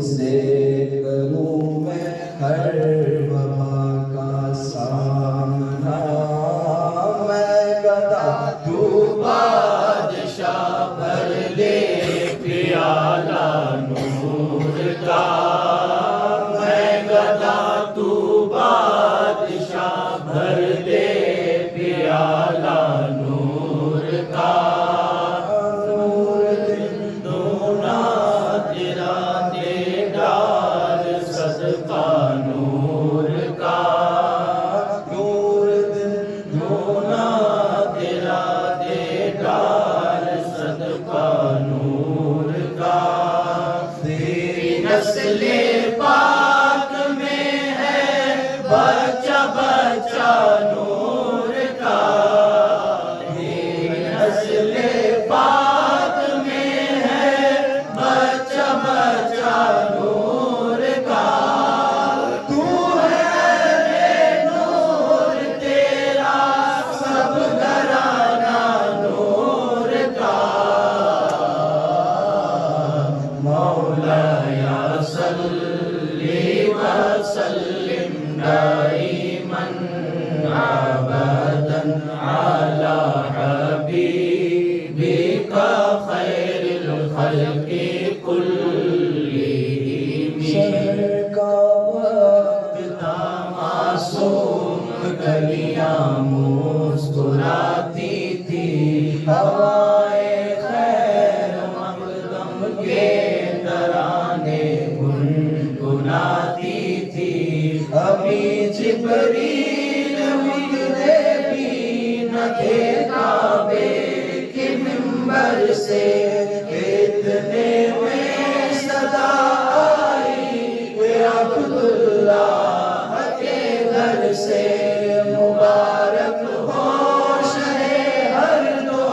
سے کروں میں ہر وبا کا سامنا، میں گدا تو بادشاہ بھر دے پیالہ نور کا، میں گدا تو بادشاہ بھر دے پیالہ نور کا، نور دن دونا تیرا دے ڈال صدقہ نور کا، نور دن دونا تیرا دے ڈال صدقہ نور کا، تیری نسل پاک میں ہے بچہ بچہ نور کا، تیری نسل پاک میں ہے بچہ بچہ نور کا، تو ہے رے نور تیرا سب گھرانہ نور کا، مولایا صلی وسلم دائما ابدا علی حبیبک خیر الخلق کلہم، شہر کا وقت تھا معصوم گلیاں مسکراتی تھی، ہوائے خیر مقدم کے ترانے گنگناتی تھی، ابھی جبریل اترے بھی نہ تھے کعبے کے منبر سے، اتنے میں صدا آئی کہ عبداللہ کے گھر سے، مبارک ہو شہ ہر دو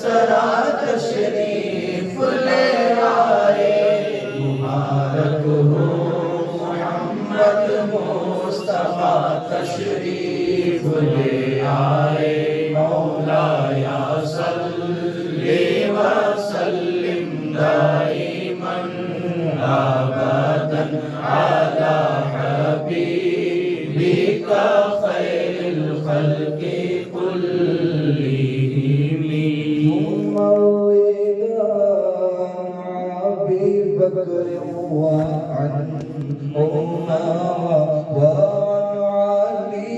سرا تشریف لے آئے، مبارک ہو محمد مصطفیٰ تشریف لے آئے، مولایا صلی وسلم دائما ابدا علی حبیبک خیر الخلق کلہم، ثم ابی بکر وعن عمر وعن علی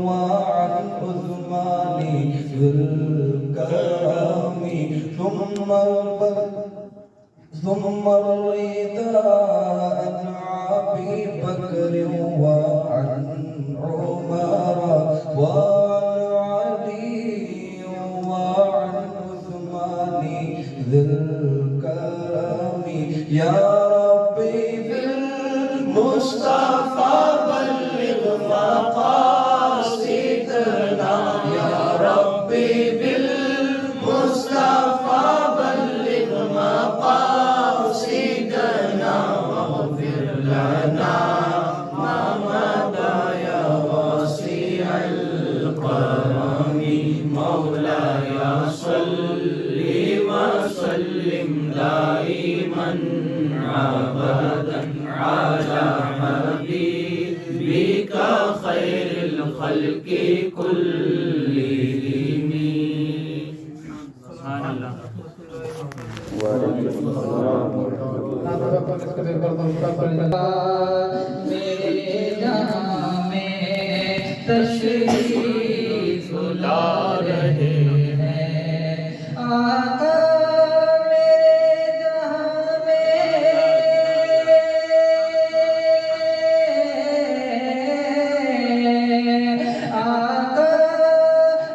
وعن عثمان ذی الکرم، ثم الرضا عن ابی بکر وعن عمر وعن علی وعن عثمان ذی الکرم، یا ربی بالمصطفیٰ بلغ مقاصدنا، یا ربی بالمصطفیٰ بلغ مقاصدنا، واغفر لنا ما مضى یا واسع الکرم، مولاي صل وسلم دائما ابدا على حبيبك خير الخلق كلهم. سبحان اللہ. وعلیکم السلام میرے جہاں میں تشریف لا رہے ہیں آقا، میرے جہاں میں آقا،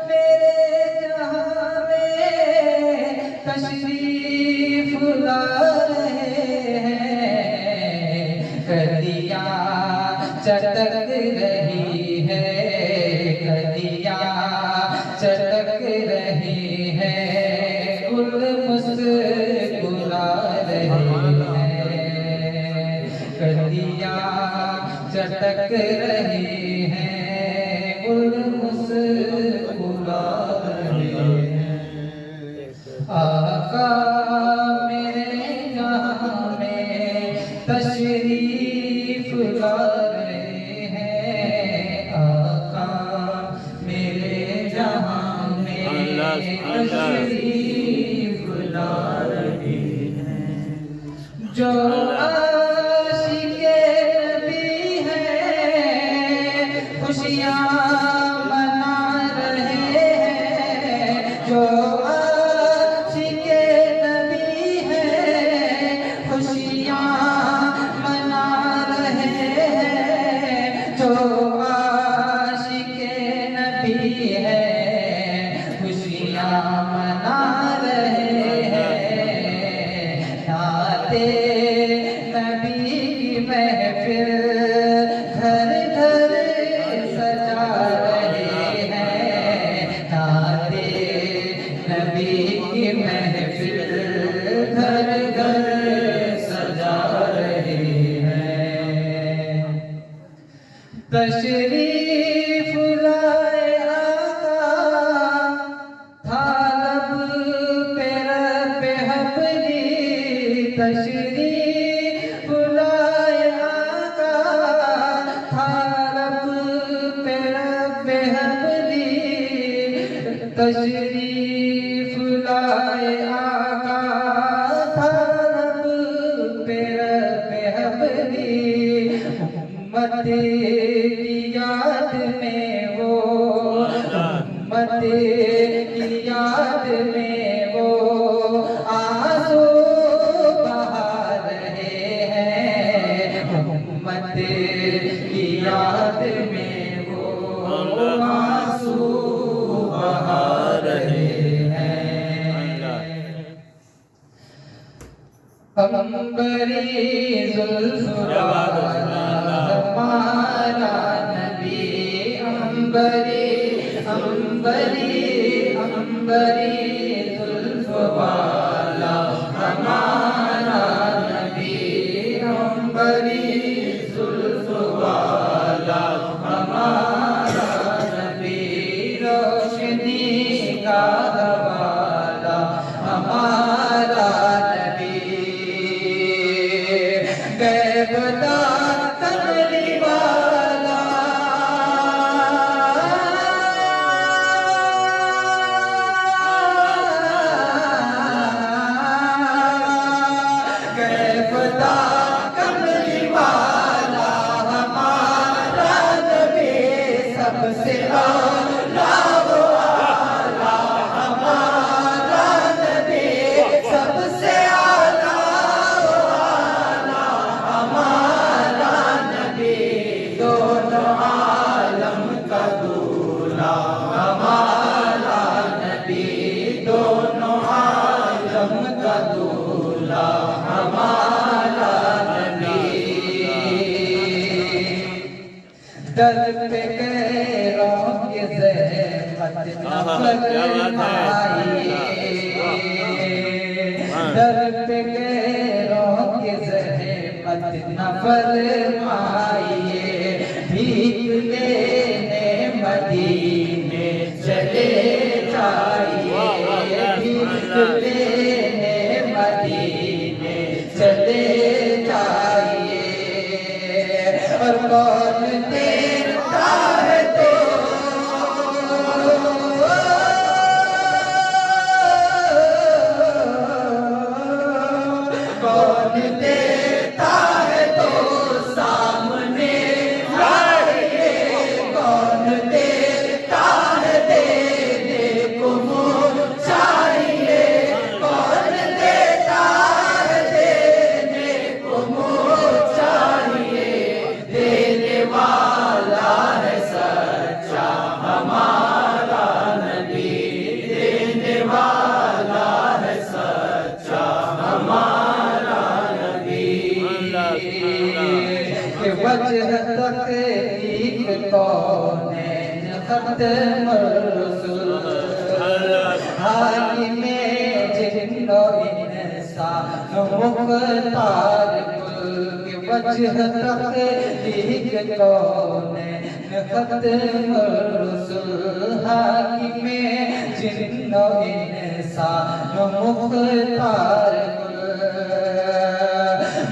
میرے جہاں میں تشریف لا رہے ہیں، کلیاں چٹک رہی ہے، کلیاں چٹک رہی ہے، گل مسکرا رہے ہیں، کلیاں چٹک رہی ہیں، گل مسکرا رہے ہیں، آقا میرے یہاں میں تشریف لا رہے ہیں آقا میرے جہاں میں تشریف لا رہے ہیں جو عاشق نبی ہیں خوشیاں منا رہے ہیں جو عاشق نبی ہیں خوشیاں منا رہے ہیں جو عاشق نبی ہیں خوشیاں منا رہے ہیں نعت نبی کی محفل گھر گھر سجا رہے ہیں نعت نبی کی محفل گھر گھر سجا رہے ہیں تشریف لائے آقا تھا لب پہ رب حبلی تشریف لائے آقا تھا لب پہ رب حبلی تشریف لائے آقا تھا لب پہ رب حبلی امت کی یاد میں وہ امت کی یاد میں وہ آنسو بہا رہے ہیں امت کی یاد میں وہ آنسو بہا رہے ہیں امبری زلف والا ہمارا نبی امبری زلف والا ہمارا نبی امبری زلف والا ہمارا نبی روشنی کا حوالہ ہمارا غیبدار کرنے والا غیبدار کرنے والا ہمارا نبی سب سے اعلیٰ والا ہمارا نبی سب سے در پہ غیروں کی زحمت نہ فرمائیے در پہ غیروں کی زحمت نہ فرمائیے بھیک لینے مدینے چلے جائیے بھیک لینے مدینے چلے جائیے اور کون دیتا ہے تو کون دیتا ہے تو سامنے آئیے کون دیتا ہے دینے کو منہ چاہیے کون دیتا ہے دینے کو منہ چاہیے دینے والا ہے سچا ہمارا نبی دینے والا ہے سچا ہمارا کہ وجہ تحقیق کونین ختم الرسول حاکم جن و انسان مختار کل کہ وجہ تحقیق کونین ختم الرسول حاکم جن و انسان مختار کل